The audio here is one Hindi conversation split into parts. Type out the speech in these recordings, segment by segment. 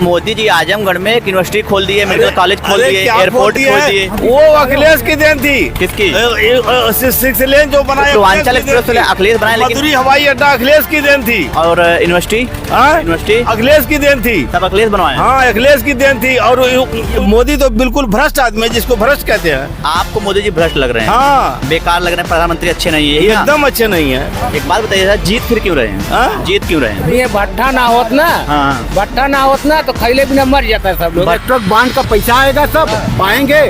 मोदी जी आजमगढ़ में एक यूनिवर्सिटी खोल दी है, मेडिकल कॉलेज खोल दिए, एयरपोर्ट खोल दिए। वो अखिलेश की देन थी। किसकी? 6 लेन जो बनाया पूर्वांचल एक्सप्रेस अखिलेश बनाए, लेकिन मधुरी हवाई अड्डा अखिलेश की देन थी। और यूनिवर्सिटी अखिलेश की देन थी। सब अखिलेश बनवाए। हाँ, अखिलेश की देन थी। और मोदी तो बिल्कुल भ्रष्ट आदमी है, जिसको भ्रष्ट कहते हैं। आपको मोदी जी भ्रष्ट लग रहे हैं? हाँ, बेकार लग रहे हैं, प्रधानमंत्री अच्छे नहीं है। एकदम अच्छे नहीं है। एक बात बताइए सर, जीत फिर क्यों रहे हैं? जीत क्यों रहे हैं? ये भट्टा ना होत ना, भट्टा ना होत ना तो खैले बिना मर जाता है सब लोग। पेट्रोल बांड का पैसा आएगा, सब पाएंगे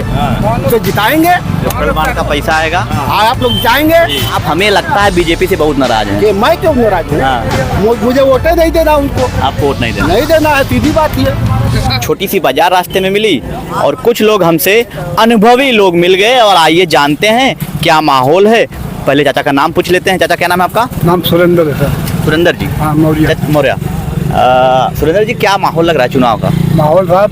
तो जिताएंगे। पेट्रोल बांड का पैसा आएगा, आप लोग जाएंगे। आप हमें लगता है बीजेपी से बहुत नाराज हैं। कि मैं क्यों नाराज हूँ? मुझे वोटें नहीं देना उनको। आपको वोट नहीं देना? नहीं देना है, सीधी बात है। छोटी सी बाजार रास्ते में मिली और कुछ लोग हमसे अनुभवी लोग मिल गए, और आइए जानते हैं क्या माहौल है। पहले चाचा का नाम पूछ लेते हैं। चाचा क्या नाम है आपका? नाम सुरेंद्र है सर। सुरेंद्र जी? हाँ, मौर्य। मौर्य। सुरेंद्र जी, क्या माहौल लग रहा है चुनाव का? माहौल साहब,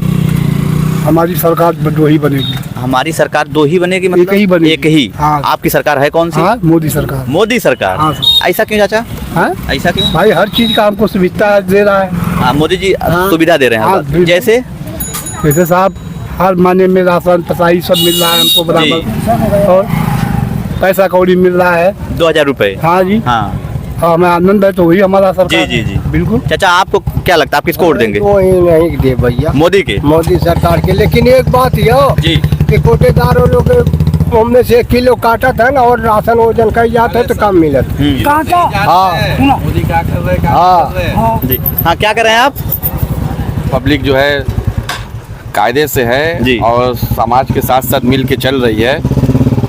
हमारी सरकार दो ही बनेगी। हमारी सरकार दो ही बनेगी? मतलब एक ही बनेगी। एक ही? हाँ। आपकी सरकार है कौन सी? हाँ, मोदी सरकार। मोदी सरकार? हाँ। ऐसा क्यों चाचा? हाँ? ऐसा क्यों? भाई हर चीज का हमको सुविधा दे रहा है। मोदी जी हाँ। सुविधा दे रहे हैं। हाँ, जैसे साहब, हर महीने में राशन पसाई सब मिल रहा है हमको बराबर, और पैसा कौड़ी मिल रहा है 2000 रुपए। हाँ जी। हाँ, हमें आनंद है, तो वही हमारा सरकार। जी जी जी, बिल्कुल। चाचा आपको क्या लगता है, आप किसको वोट देंगे? वही नहीं दे भैया, मोदी के? मोदी सरकार के। लेकिन एक बात ये जी कि कोटेदारों लोग हमने से 1 किलो काटा था ना, और राशन वजन कर जाता है तो कम मिलत। काटा। हाँ मोदी क्या कर रहे हैं? हाँ जी। हाँ, क्या कर रहे हैं आप? पब्लिक जो है कायदे से जी। है और समाज के साथ साथ मिल के चल रही है।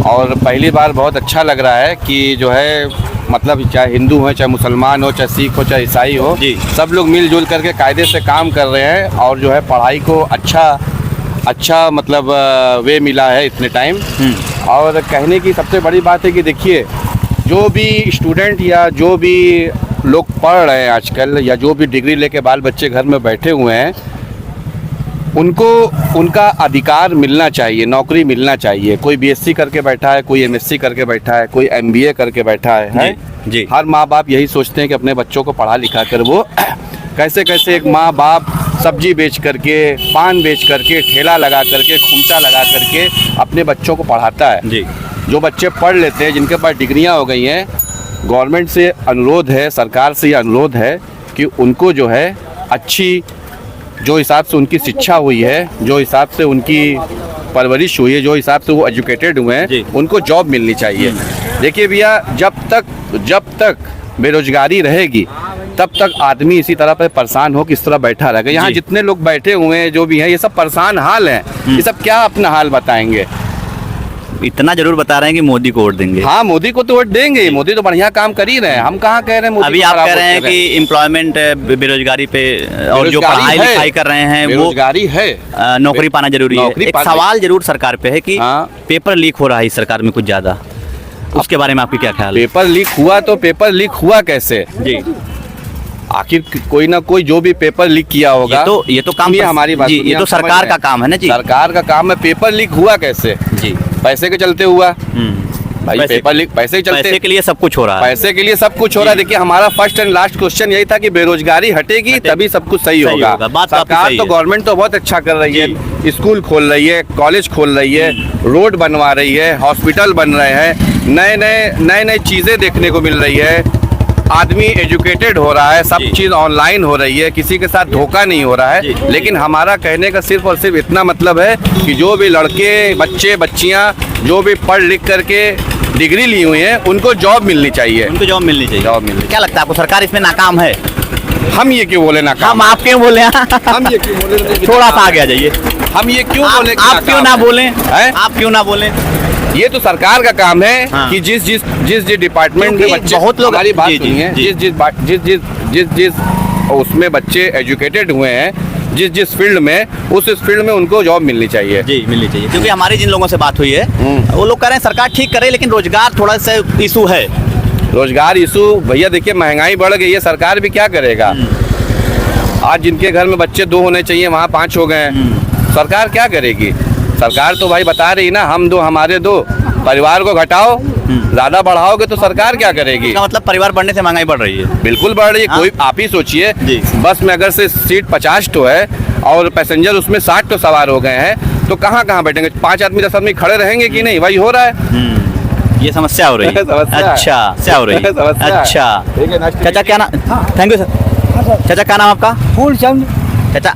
और पहली बार बहुत अच्छा लग रहा है कि जो है मतलब चाहे हिंदू हो, चाहे मुसलमान हो, चाहे सिख हो, चाहे ईसाई हो, जी। सब लोग मिलजुल करके कायदे से काम कर रहे हैं। और जो है पढ़ाई को अच्छा मतलब वे मिला है इतने टाइम। और कहने की सबसे बड़ी बात है कि देखिए, जो भी स्टूडेंट या जो भी लोग पढ़ रहे हैं आजकल, या जो भी डिग्री लेके बाल बच्चे घर में बैठे हुए हैं, उनको उनका अधिकार मिलना चाहिए, नौकरी मिलना चाहिए। कोई बीएससी करके बैठा है, कोई एमएससी करके बैठा है, कोई एमबीए करके बैठा है। जी। हर माँ बाप यही सोचते हैं कि अपने बच्चों को पढ़ा लिखा कर वो कैसे कैसे एक माँ बाप सब्जी बेच करके, पान बेच करके, ठेला लगा करके, खुमचा लगा करके अपने बच्चों को पढ़ाता है। जी। जो बच्चे पढ़ लेते हैं, जिनके पास डिग्रियाँ हो गई हैं, गवर्नमेंट से अनुरोध है, सरकार से ये अनुरोध है कि उनको जो है अच्छी, जो हिसाब से उनकी शिक्षा हुई है, जो हिसाब से उनकी परवरिश हुई है, जो हिसाब से वो एजुकेटेड हुए हैं, उनको जॉब मिलनी चाहिए। देखिए भैया, जब तक बेरोजगारी रहेगी तब तक आदमी इसी तरह पे परेशान हो किस तरह बैठा रहेगा। यहाँ जितने लोग बैठे हुए हैं, जो भी हैं, ये सब परेशान हाल हैं। ये सब क्या अपना हाल बताएंगे? इतना जरूर बता रहे हैं कि मोदी को वोट देंगे। हाँ, मोदी को तो वोट देंगे। मोदी तो बढ़िया काम कर ही रहे हैं। हम कहाँ कह रहे हैं मोदी अभी को आप खराब कह रहे हैं वोट दे कि एम्प्लॉयमेंट, बेरोजगारी पे और जो बेरोजगारी पढ़ाई है, लिखाई कर रहे हैं वो बेरोजगारी है, नौकरी पाना जरूरी है। एक सवाल जरूर सरकार पे है कि पेपर लीक हो रहा है इस सरकार में कुछ ज्यादा, उसके बारे में आपकी क्या ख्याल है? पेपर लीक हुआ तो पेपर लीक हुआ कैसे? जी, आखिर कोई ना कोई जो भी पेपर लीक किया होगा, ये तो काम हमारी बात, ये तो सरकार का काम है ना जी। सरकार का काम है। पेपर लीक हुआ कैसे? जी, पैसे के चलते हुआ भाई। पेपर लीक पैसे के चलते, पैसे के लिए सब कुछ हो रहा है। पैसे के लिए सब कुछ हो रहा है। देखिए, हमारा फर्स्ट एंड लास्ट क्वेश्चन यही था कि बेरोजगारी हटेगी तभी सब कुछ सही होगा। सरकार तो, गवर्नमेंट तो बहुत अच्छा कर रही है, स्कूल खोल रही है, कॉलेज खोल रही है, रोड बनवा रही है, हॉस्पिटल बन रहे हैं, नए नए चीजें देखने को मिल रही है, आदमी एजुकेटेड हो रहा है, सब चीज़ ऑनलाइन हो रही है, किसी के साथ धोखा नहीं हो रहा है। लेकिन हमारा कहने का सिर्फ और सिर्फ इतना मतलब है कि जो भी लड़के, बच्चे, बच्चियां जो भी पढ़ लिख करके डिग्री ली हुई हैं, उनको जॉब मिलनी चाहिए। उनको जॉब मिलनी चाहिए। जॉब मिलनी। क्या लगता है आपको, सरकार इसमें नाकाम है? हम ये क्यों बोले नाकाम? हम आप क्यों बोले? हम ये क्यों बोले? थोड़ा सा आगे आ जाइए। हम ये क्यों बोले? आप क्यों ना बोले? आप क्यों ना बोले? ये तो सरकार का काम है कि जिस डिपार्टमेंट में बच्चे, बहुत लोग, हमारी बात सुनिए, जिस उसमें बच्चे एजुकेटेड हुए हैं, जिस फील्ड में, उस फील्ड में उनको जॉब मिलनी चाहिए। जी, मिलनी चाहिए। क्योंकि हमारी जिन लोगों से बात हुई है, वो लोग कह रहे हैं सरकार ठीक करे, लेकिन रोजगार थोड़ा सा इशू है। रोजगार इशू भैया, देखिए महंगाई बढ़ गई है, सरकार भी क्या करेगा? आज जिनके घर में बच्चे 2 होने चाहिए, वहाँ 5 हो गए। सरकार क्या करेगी? सरकार तो भाई बता रही ना, हम 2 हमारे 2, परिवार को घटाओ ज्यादा बढ़ाओगे तो सरकार क्या करेगी? इसका मतलब परिवार बढ़ने से महंगाई बढ़ रही है। बिल्कुल बढ़ रही है। हाँ? कोई आप ही सोचिए, जी। बस में अगर से सीट 50 तो है और पैसेंजर उसमें 60 तो सवार हो गए हैं, तो कहाँ कहाँ बैठेंगे? 5 आदमी 10 आदमी खड़े रहेंगे कि नहीं? वही हो रहा है। ये समस्या हो रही है। समस्या। अच्छा, समस्या हो रही है। समस्या। अच्छा, ठीक है, next चाचा क्या नाम? Thank you sir. चाचा क्या नाम आपका? फूलचंद चाचा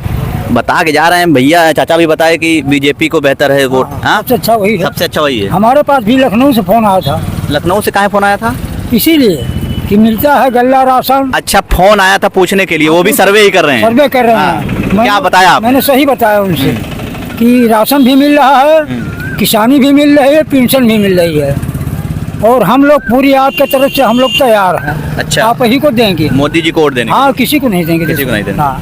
बता के जा रहे हैं भैया, चाचा भी बताए कि बीजेपी को बेहतर है वोट। हाँ, सबसे अच्छा वही है। सबसे अच्छा वही है। हमारे पास भी लखनऊ से फोन आया था, लखनऊ से कहाँ फोन आया था? इसीलिए कि मिलता है गल्ला राशन। अच्छा, फोन आया था पूछने के लिए, वो भी सर्वे ही कर रहे हैं। सर्वे कर रहे हाँ। हैं। क्या बताया आप? मैंने सही बताया उनसे कि राशन भी मिल रहा है, किसानी भी मिल रही है, पेंशन भी मिल रही है, और हम लोग पूरी आपके तरफ से हम लोग तैयार हैं। अच्छा। आप ही को देंगे। मोदी जी को वोट देने। हाँ, किसी को नहीं देंगे। किसी को नहीं देंगे। हाँ।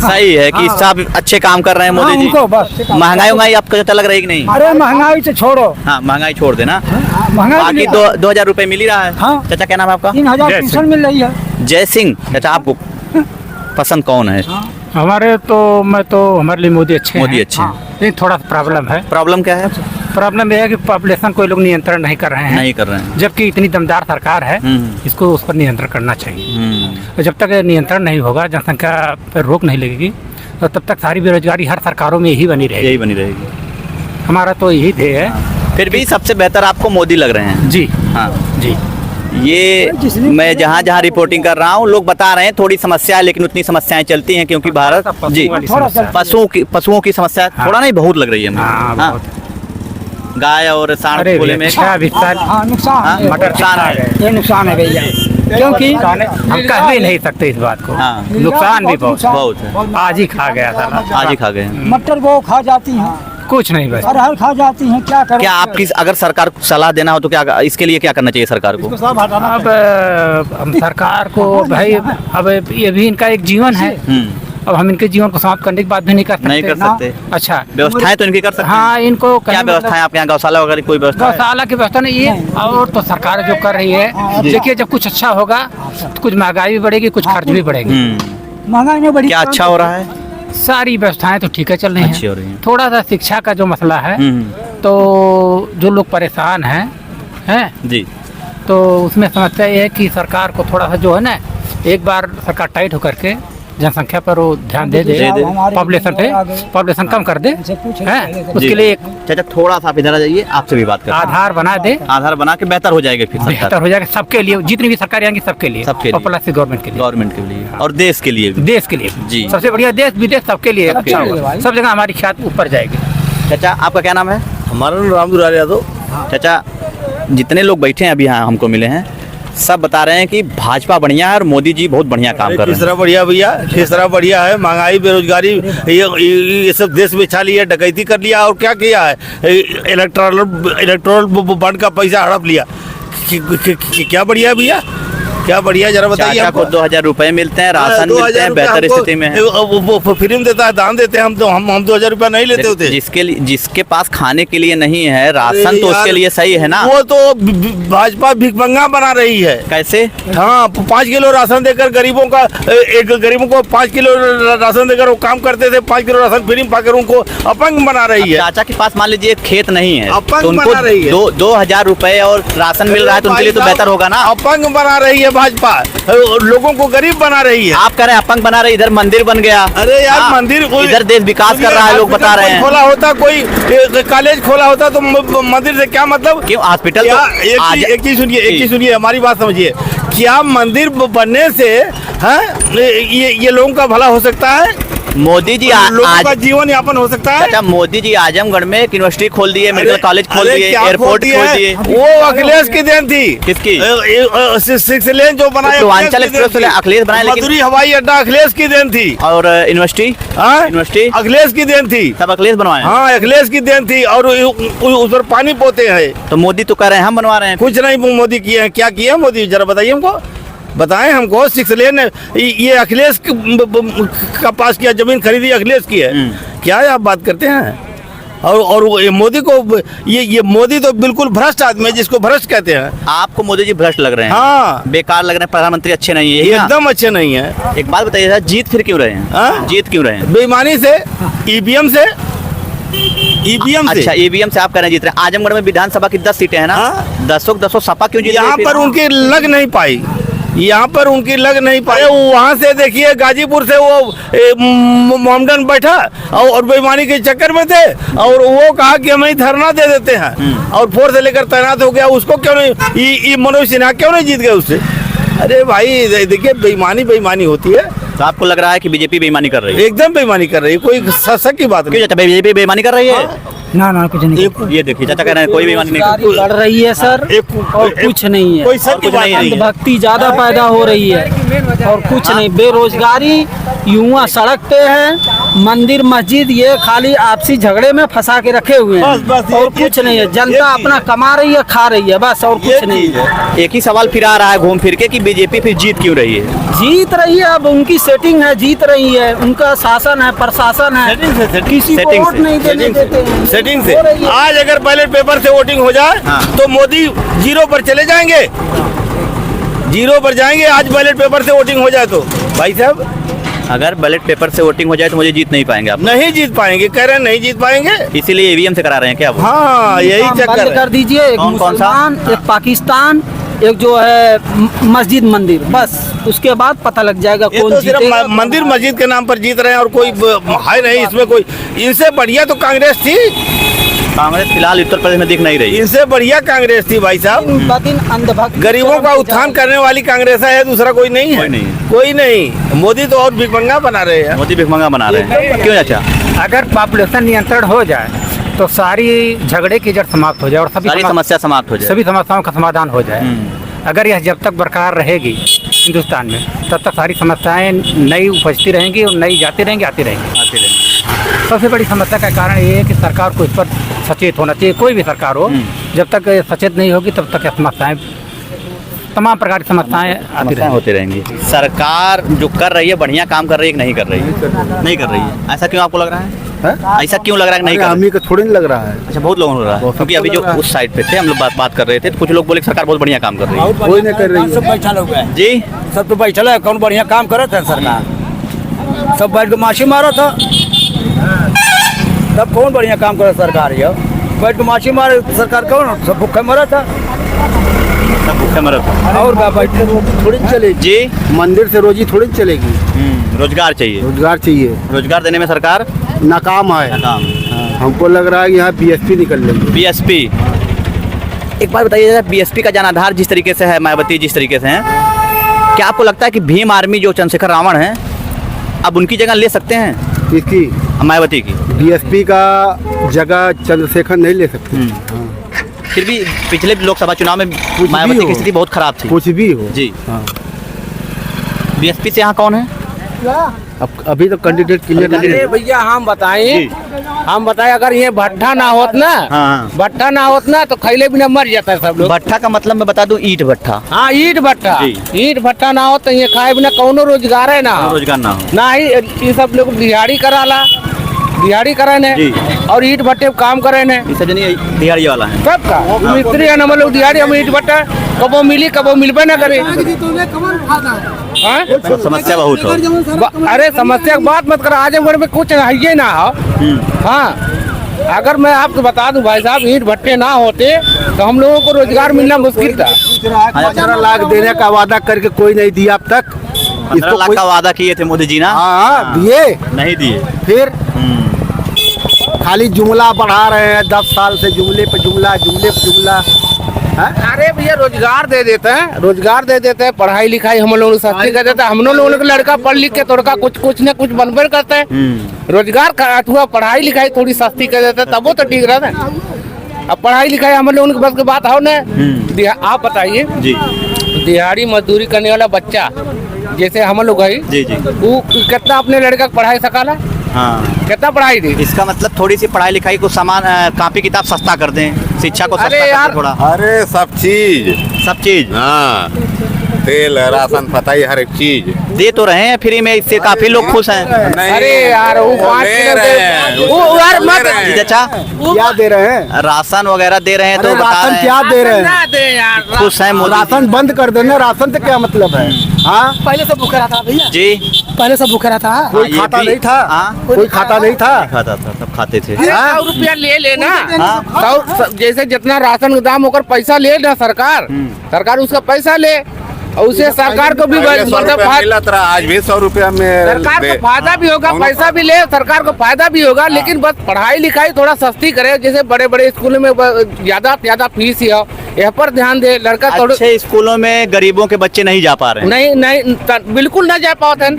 सही है कि हाँ। सब अच्छे काम कर रहे हैं मोदी जी। उनको बस महंगाई आपको चलता लग रही है कि नहीं? अरे महंगाई तो छोड़ो, हाँ, महंगाई छोड़ देना। महंगाई बाकी 2,000 रुपए मिल ही रहा है। हाँ। चाचा क्या नाम है आपका? 3,000 पेंशन मिल रही है। जय सिंह। चाचा आपको पसंद कौन है? हमारे हमारे लिए मोदी अच्छे मोदी हैं। अच्छे हैं। लेकिन थोड़ा सा प्रॉब्लम है। प्रॉब्लम क्या है? प्रॉब्लम यह है कि पॉपुलेशन को ये लोग नियंत्रण नहीं कर रहे हैं। नहीं कर रहे हैं। जबकि इतनी दमदार सरकार है, हम्म। इसको उस पर नियंत्रण करना चाहिए। हम्म। तो जब तक ये नियंत्रण नहीं होगा, जनसंख्या पर रोक नहीं लगेगी, तो तब तक सारी बेरोजगारी हर सरकारों में यही बनी रहेगी। यही बनी रहेगी। हमारा तो यही ध्येय है। फिर भी सबसे बेहतर आपको मोदी लग रहे हैं। जी हाँ जी। ये मैं जहाँ जहाँ रिपोर्टिंग कर रहा हूँ, लोग बता रहे हैं थोड़ी समस्या है, लेकिन उतनी समस्याएं चलती हैं क्योंकि भारत जी पशुओं की समस्या थोड़ा नहीं बहुत लग रही है मुझे। हाँ, हाँ। बहुत। गाय और सांड अरे बोले में अच्छा विस्तार हाँ, नुकसान हाँ, है। मटर नुकसान है। ये नुकसान है भैया, क्योंकि हम कह भी नहीं सकते इस बात को। हाँ। नुकसान भी बहुत बहुत है। आज ही खा गया था। आज ही खा गए हैं। मटर वो खा जाती हैं, कुछ नहीं बस। अरहर खा जाती हैं, क्या करें? क्या आप अगर सरकार को सलाह देना हो तो क्या इसके लिए क्या करना चाहिए सरकार को? अब हम सरकार को भाई, अब ये भी इनका एक जीवन है। अब हम इनके जीवन को समाप्त करने की बात भी नहीं कर सकते। नहीं कर सकते। अच्छा, व्यवस्थाएं तो इनकी कर सकते हैं। हाँ, इनको क्या कहीं व्यवस्था है आपके यहाँ? गौशाला वगैरह कोई व्यवस्था है? गौशाला की व्यवस्था नहीं है। और तो सरकार जो कर रही है, देखिए जब कुछ अच्छा होगा तो कुछ महंगाई भी बढ़ेगी, कुछ खर्च भी बढ़ेगी। महंगाई नहीं बढ़ी। क्या अच्छा हो रहा है? सारी व्यवस्थाएं तो ठीक है, चल रही अच्छी हो रही हैं। हैं। थोड़ा सा शिक्षा का जो मसला है, तो जो लोग परेशान हैं जी। तो उसमें समस्या ये है कि सरकार को थोड़ा सा जो है ना, एक बार सरकार टाइट होकर के जनसंख्या पर वो ध्यान दे दे, पॉपुलेशन कम कर दे, हैं? उसके लिए एक चाचा थोड़ा सा आप इधर आ जाइए, आपसे भी बात कर। आधार बना दे, आधार बना के बेहतर हो जाएगा फिर बेहतर सरकार। हो जाएगा सबके लिए, जितनी भी सरकार आएंगी सबके लिए, सबके लिए। और प्लस गवर्नमेंट के लिए, गवर्नमेंट के लिए और देश के लिए भी। देश के लिए जी। सबसे बढ़िया देश विदेश सबके लिए सबके अच्छा लिए होगा। सब जगह हमारी ख्याति ऊपर जाएगी। चाचा आपका क्या नाम है? हमारा नाम रामदुलाल यादव। चाचा जितने लोग बैठे हैं अभी यहाँ हमको मिले हैं, सब बता रहे हैं कि भाजपा बढ़िया है और मोदी जी बहुत बढ़िया काम कर रहे हैं। तीसरा बढ़िया भैया, तीसरा बढ़िया है। महंगाई, बेरोजगारी, ये सब देश में छा लिया, डकैती कर लिया और क्या किया है? इलेक्ट्रोल बॉन्ड का पैसा हड़प लिया। क्या बढ़िया है भैया, क्या बढ़िया, जरा बताइए। चाचा को 2,000 रुपए मिलते हैं, राशन मिलते हैं, बेहतर स्थिति में है। वो फ्री में देता है, दान देते हैं। हम 2,000 रुपया नहीं लेते होते। जिसके पास खाने के लिए नहीं है राशन, तो उसके लिए सही है ना? वो तो भाजपा भिखमंगा बना रही है। कैसे? हाँ, 5 किलो राशन देकर गरीबों को 5 किलो राशन देकर वो काम करते थे। 5 किलो राशन फ्री में पाकर उनको अपंग बना रही है। चाचा के पास मान लीजिए खेत नहीं है, अपंग तो उनको बना रही है। 2,000 रुपए और राशन मिल रहा है, तो उनके लिए तो बेहतर होगा ना? अपंग बना रही है भाजपा, लोगों को गरीब बना रही है। आप कह रहे हैं अपंग बना रहे, इधर मंदिर बन गया। अरे यार, हाँ, मंदिर इधर देश विकास कर रहा है, लोग बता रहे हैं। खोला होता, कोई कॉलेज खोला होता तो मंदिर से क्या मतलब? क्यों हॉस्पिटल? एक चीज सुनिए, हमारी बात समझिए। क्या मंदिर बनने से ये लोगों का भला हो सकता है? मोदी जी लोगों का जीवन यापन हो सकता है? अच्छा, मोदी जी आजमगढ़ में एक यूनिवर्सिटी खोल दिए, मेडिकल कॉलेज खोल दिए, क्या एयरपोर्ट खोल दिए। वो अखिलेश की देन थी। किसकी? 6 लेन जो बनाया, पूर्वांचल एक्सप्रेस अखिलेश बनाए, लेकिन मधुरी हवाई अड्डा अखिलेश की देन थी। और यूनिवर्सिटी अखिलेश की देन थी। सब अखिलेश बनवाए। हाँ, अखिलेश की देन थी। और उस पर पानी पोते हैं। तो मोदी तो कह रहे हैं हम बनवा रहे हैं। कुछ नहीं मोदी किए हैं। क्या किया मोदी, जरा बताइए हमको, बताएं हमको। 6 लेन ये अखिलेश का पास किया, जमीन खरीदी अखिलेश की है। क्या है आप बात करते हैं? और ये मोदी को, ये मोदी तो बिल्कुल भ्रष्ट आदमी है, जिसको भ्रष्ट कहते हैं। आपको मोदी जी भ्रष्ट लग रहे हैं? हाँ, बेकार लग रहे हैं, प्रधानमंत्री अच्छे नहीं है, एकदम अच्छे नहीं है। एक बात बताइए, जीत फिर क्यों रहे हैं? हाँ? जीत क्यों रहे हैं? बेईमानी से, EVM से। ईवीएम से। अच्छा, ईवीएम से आप कह रहे हैं जीत रहे हैं। आजमगढ़ में विधानसभा की 10 सीटें हैं ना, हाँ। 10 सपा क्यों जीत यहाँ रही पर फिर? उनकी लग नहीं पाई, यहाँ पर उनकी लग नहीं पाई। वहाँ से देखिए गाजीपुर से वो मोमडन बैठा और बेईमानी के चक्कर में थे और वो कहा कि हम ही धरना दे देते हैं और फोर्स लेकर तैनात हो गया। उसको क्यों नहीं, ये मनोज सिन्हा क्यों नहीं जीत गए उससे? अरे भाई देखिए, बेईमानी होती है। तो आपको लग रहा है कि बीजेपी बेईमानी कर रही है? एकदम बेईमानी कर रही है, कोई शक की बात क्यों नहीं। चाचा, बीजेपी बेईमानी कर रही है? ना कुछ नहीं। ये देखिए चाचा कह रहे हैं कोई बेईमानी नहीं कर रही। बढ़ रही है सर, और कुछ नहीं है। कोई शक की कुछ बात नहीं है। नहीं है। भक्ति ज्यादा पैदा हो रही है और कुछ नहीं। बेरोजगारी, युवा सड़क पे है, मंदिर मस्जिद ये खाली आपसी झगड़े में फंसा के रखे हुए हैं बस ये और कुछ नहीं है। जनता अपना कमा रही है, खा रही है, बस, और कुछ नहीं है। एक ही सवाल फिर आ रहा है घूम फिर के कि बीजेपी फिर जीत क्यों रही है? जीत रही है, अब उनकी सेटिंग है, जीत रही है, उनका शासन है, प्रशासन है, किसी को सेटिंग वोट से, नहीं देने देते हैं। सेटिंग से हो रही है। आज अगर बैलेट पेपर से वोटिंग हो जाए तो मोदी 0 पर चले जाएंगे, 0 पर जाएंगे। आज बैलेट पेपर से वोटिंग हो जाए तो भाई साहब अगर बैलेट पेपर से वोटिंग हो जाए तो मुझे जीत नहीं पाएंगे आप? नहीं जीत पाएंगे, कह रहे हैं नहीं जीत पाएंगे। इसीलिए ईवीएम से करा रहे हैं क्या आप? हाँ, यही काम चक्कर बंद है। कर दीजिए। एक कौन सा? मुसलमान, एक पाकिस्तान, एक जो है मस्जिद मंदिर, बस उसके बाद पता लग जाएगा ये कौन तो सिर्फ जीतेगा। मंदिर मस्जिद के नाम पर जीत रहे हैं और कोई है नहीं इसमें कोई। इनसे बढ़िया तो कांग्रेस थी, कांग्रेस फिलहाल उत्तर प्रदेश में दिख नहीं रही है। इनसे बढ़िया कांग्रेस थी भाई साहब। दिन ब दिन अंधभक्ति गरीबों का उत्थान करने वाली कांग्रेस है, दूसरा कोई नहीं है। कोई नहीं है। कोई नहीं। मोदी तो और भिखमंगा बना रहे हैं। मोदी भिखमंगा बना रहे हैं क्यों चाचा? अगर पॉपुलेशन नियंत्रण हो जाए तो सारी झगड़े की जड़ समाप्त हो जाए और सारी समस्या समाप्त हो जाए। सभी समस्याओं का समाधान हो जाए। अगर यह जब तक बरकरार रहेगी हिंदुस्तान में, तब तक सारी समस्याएं नई उपजती रहेंगी और नई जाती रहेंगी, आती रहेंगी। सबसे बड़ी समस्या का कारण ये है कि सरकार को इस पर सचेत होना चाहिए। कोई भी सरकार हो, जब तक ये सचेत नहीं होगी तब तक यह समस्याएं, तमाम प्रकार की समस्याएं आती रहेंगी, होती रहेंगी। सरकार जो कर रही है बढ़िया काम कर रही है कि नहीं कर रही है? नहीं कर रही है। ऐसा क्यों आपको लग रहा है? ऐसा क्यों लग रहा है कि नहीं कर रही? को थोड़ी नहीं लग रहा है। अच्छा, बहुत लोगों को लग रहा है क्योंकि अभी जो उस साइड पे थे हम लोग बात कर रहे थे तो कुछ लोग बोले कि सरकार बहुत बढ़िया काम कर रही है। कोई नहीं कर रही है। सब बैठा लोग है, जी, सब तो बैठा है, कौन बढ़िया काम करे थे सरकार? सब बैठ के माछी मारा था, तब कौन बढ़िया काम करे सरकार? ये बैठ के माछी मारे सरकार, कौन? सब भूखे मरा था। सब भूखे मरत। और क्या बैठ के थोड़ी नहीं चलेगी जी, मंदिर से रोजी थोड़ी नहीं चलेगी। रोजगार चाहिए। रोजगार चाहिए, रोजगार देने में सरकार नाकाम है। नाकाम। हमको लग रहा है कि यहाँ बीएसपी निकल रही है। बीएसपी, एक बात बताइए, बीएसपी का जनाधार जिस तरीके से है, मायावती जिस तरीके से हैं, क्या आपको लगता है कि भीम आर्मी जो चंद्रशेखर रावण है अब उनकी जगह ले सकते हैं? इसकी मायावती की? बीएसपी का जगह चंद्रशेखर नहीं ले सकते। फिर भी पिछले लोकसभा चुनाव में भी मायावती की हो। स्थिति बहुत खराब थी। कुछ भी हो जी, हाँ। बीएसपी से यहाँ कौन है? अब अभी तो कैंडिडेट क्लियर नहीं अरे है। भैया हम बताएं अगर ये भट्टा ना होत ना, हाँ। भट्टा ना होत ना तो खैले बिना मर जाता है सब लोग। भट्टा का मतलब मैं बता दूं, ईंट भट्टा। हाँ, ईंट भट्टा, जी। ईंट भट्टा ना हो तो ये खाए बिना कौनो रोजगार है ना, रोजगार ना हो। ना ही ये सब लोग दिहाड़ी कराला, दिहाड़ी करे ने जी। और ईंट भट्टे पे काम करे ने इस सजनी दिहाड़ी वाला है। सबका मिस्त्री है ना, हम लोग दिहाड़ी, हम ईंट भट्टा कबो मिली कबो मिलबे ना करे। हाँ? समस्या बहुत हो। अरे समस्या की बात मत करो, आजमगढ़ में कुछ है ही ना हो। हाँ, अगर मैं आपको बता दूं भाई साहब, ईंट भट्टे ना होते तो हम लोगों को रोजगार मिलना मुश्किल था। 15 लाख देने का वादा करके कोई नहीं दिया अब तक। 15 लाख का वादा किए थे मोदी जी ना, हाँ दिए, नहीं दिए। फिर खाली जुमला बढ़ा रहे हैं। 10 साल से जुमले पे जुमला, जुमले पे जुमला। अरे भैया रोजगार दे देते हैं, रोजगार दे देते हैं, पढ़ाई लिखाई हम लोग सस्ती कर देते हैं। हम लोगों के लड़का पढ़ लिख के थोड़ा कुछ न कुछ बनबे करते हैं। रोजगार का अथवा पढ़ाई लिखाई थोड़ी सस्ती कर देते हैं, तब वो तो ठीक रहता है। अब पढ़ाई लिखाई हम लोगों के बस की बात हो ना। आप बताइए जी, दिहाड़ी मजदूरी करने वाला बच्चा जैसे हम लोग है, जी, जी। वो कितना अपने लड़का को पढ़ाई सकाला, हाँ, कितना पढ़ाई दी? इसका मतलब थोड़ी सी पढ़ाई लिखाई को सामान, कापी किताब सस्ता कर दें, शिक्षा को सस्ता अरे कर यार, दें थोड़ा। अरे सब चीज हाँ, तेल राशन पता ही हर एक चीज दे तो रहे हैं फ्री में, इससे काफी लोग खुश हैं। नहीं, अरे यार वो 5 ले किलो रहे हैं, वो यार ले मत रहे हैं। जी चाचा, क्या दे रहे हैं? राशन वगैरह दे रहे हैं तो अरे बता राशन रहे क्या हैं दे रहे हैं? ना दे यार, खुश हैं मोदी जी। राशन बंद कर देना, राशन से क्या मतलब है? हाँ, पहले से भूखा रहता भैया, जी, पहले सब भूखे रहता है। कोई खाता नहीं था। कोई खाता नहीं था। खाता था, सब खाते थे। 100 रुपया ले लेना, जैसे जितना राशन का दाम होकर पैसा ले ना सरकार, सरकार उसका पैसा ले और उसे सरकार को भी आज भी 100 रुपया में सरकार को फायदा भी होगा, पैसा भी ले, सरकार को फायदा भी होगा। लेकिन बस पढ़ाई लिखाई थोड़ा सस्ती करे, जैसे बड़े बड़े स्कूलों में ज्यादा फीस ही हो, यह पर ध्यान दे। लड़का थोड़े अच्छे स्कूलों में गरीबों के बच्चे नहीं जा पा रहे हैं। नहीं बिल्कुल ना जा पाते हैं,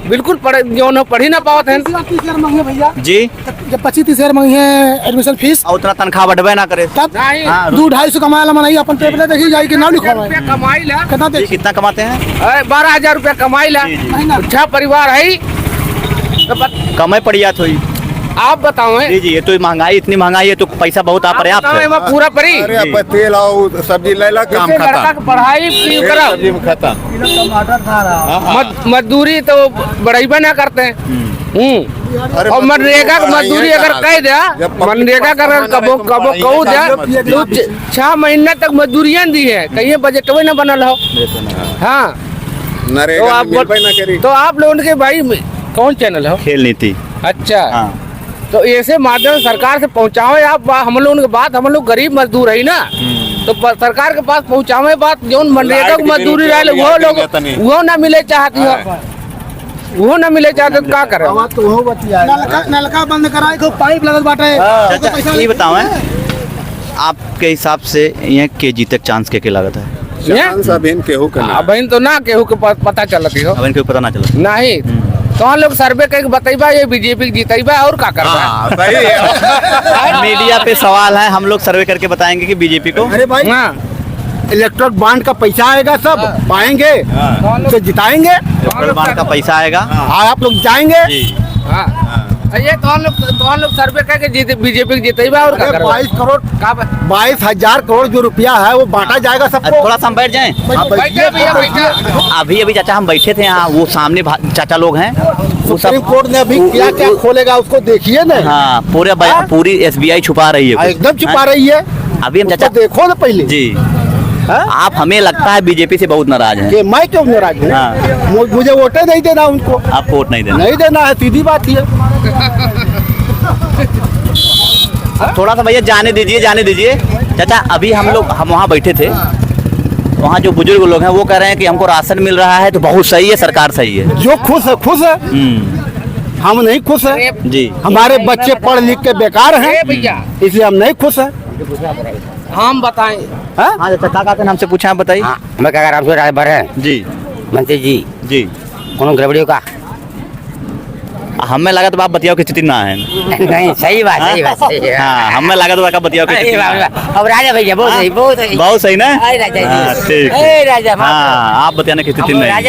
बिल्कुल जो न पढ़ी ना पाते हैं। 30,000 मांगे भैया जी, जब 25-30,000 मांगे हैं एडमिशन फीस, और उतना तनख्वाह बढ़वे ना करे। तब नहीं। 2-250 कमाया मनाई अपन पेपर देखी जाए कि नाम लिखवा कमाई ला कितना जी, कितना कमाते हैं? 12,000 रुपया कमाई ला, अच्छा परिवार है तो कमाई पड़ी जात हुई। आप बताओ जी जी, ये तो महंगाई, इतनी महंगाई है तो पैसा बहुत पर्याप्त है। पूरा परी अरे अब तेल और सब्जी ले ला, काम लड़का खत्म। की पढ़ाई करा, सब्जी में खत्म। मजदूरी तो बढ़ाई ना करते हैं। और मनरेगा की मजदूरी अगर कह दिया, मनरेगा का अगर कबो कहू दिया तो 6 महीना तक मजदूरियां दी है, कहीं बजट ना बनल हो। हाँ, नरेगा में मिलबे ना करी। तो आप लोगों के भाई कौन चैनल हो? खेल नीति। अच्छा, हाँ। तो ऐसे माध्यम से सरकार से पहुँचाओ आप हम लोगों की बात। हम लोग गरीब मजदूर है ना, तो सरकार के पास पहुँचावे बात। जो मनरेगा की मजदूरी रहे वो लोग वो ना मिले चाहती हो, वो ना मिले चाहते तो क्या करे? नलका बंद कराए को पाइप लगल बाटे। चाचा ये बताओ, आपके हिसाब से यहाँ के जीतक चांस के लागत है? चांस अभिन केहू के ना। बहन तो ना केहू के पता चलती हो, अब इनको पता ना चला। नहीं तो हम लोग सर्वे करके बतेबा ये बीजेपी जीतेबा और क्या करबा। हाँ, सही है। मीडिया पे सवाल है, हम लोग सर्वे करके बताएंगे कि बीजेपी को। अरे भाई, इलेक्ट्रिक बॉन्ड का पैसा आएगा, सब पाएंगे तो जिताएंगे। इलेक्ट्रल का पैसा आएगा, आप लोग जाएंगे। ये तो हम लोग सर्वे करके बीजेपी जीतेबा और क्या करबा। 22 करोड़ 22,000 करोड़ जो रुपया है वो बांटा जाएगा सबको। थोड़ा सा हम बैठ जाएं। बैठे भैया बैठे। अभी चाचा हम बैठे थे यहाँ, वो सामने चाचा लोग हैं, वो सुप्रीम सब कोर्ट ने अभी क्या क्या खोलेगा उसको देखिए ना। हाँ, पूरी SBI छुपा रही है, एकदम छुपा रही है। अभी हम चाचा देखो ना पहले जी। आप हमें लगता है बीजेपी से बहुत नाराज हैं। कि मैं क्यों नाराज हूँ? हाँ। मुझे वोटे नहीं देना उनको। आप वोट नहीं देना? नहीं देना है, सीधी बात है। थोड़ा सा भैया जाने दीजिए चाचा। अभी हम वहाँ बैठे थे, वहाँ जो बुजुर्ग लोग हैं वो कह रहे हैं कि हमको राशन मिल रहा है तो बहुत सही है, सरकार सही है। जो खुश है हम नहीं खुश है जी। हमारे बच्चे पढ़ लिख के बेकार हैं, इसलिए हम नहीं खुश है। हम बताएं। हाँ चाचा, क्या हमसे पूछा, आप बताइए। मैं क्या राम राय भरे जी मंत्री जी जी, कोनो गड़बड़ी का हमें लगा तो आप बतियाओ की स्थिति ना है। नहीं, सही बात हाँ, हमें लगा तो आप बतियाओ की स्थिति ना है। अब राजा भैया बहुत सही बहुत सही ना। राजा हाँ, ठीक है। राजा हाँ, आप बतियाने की स्थिति नहीं है।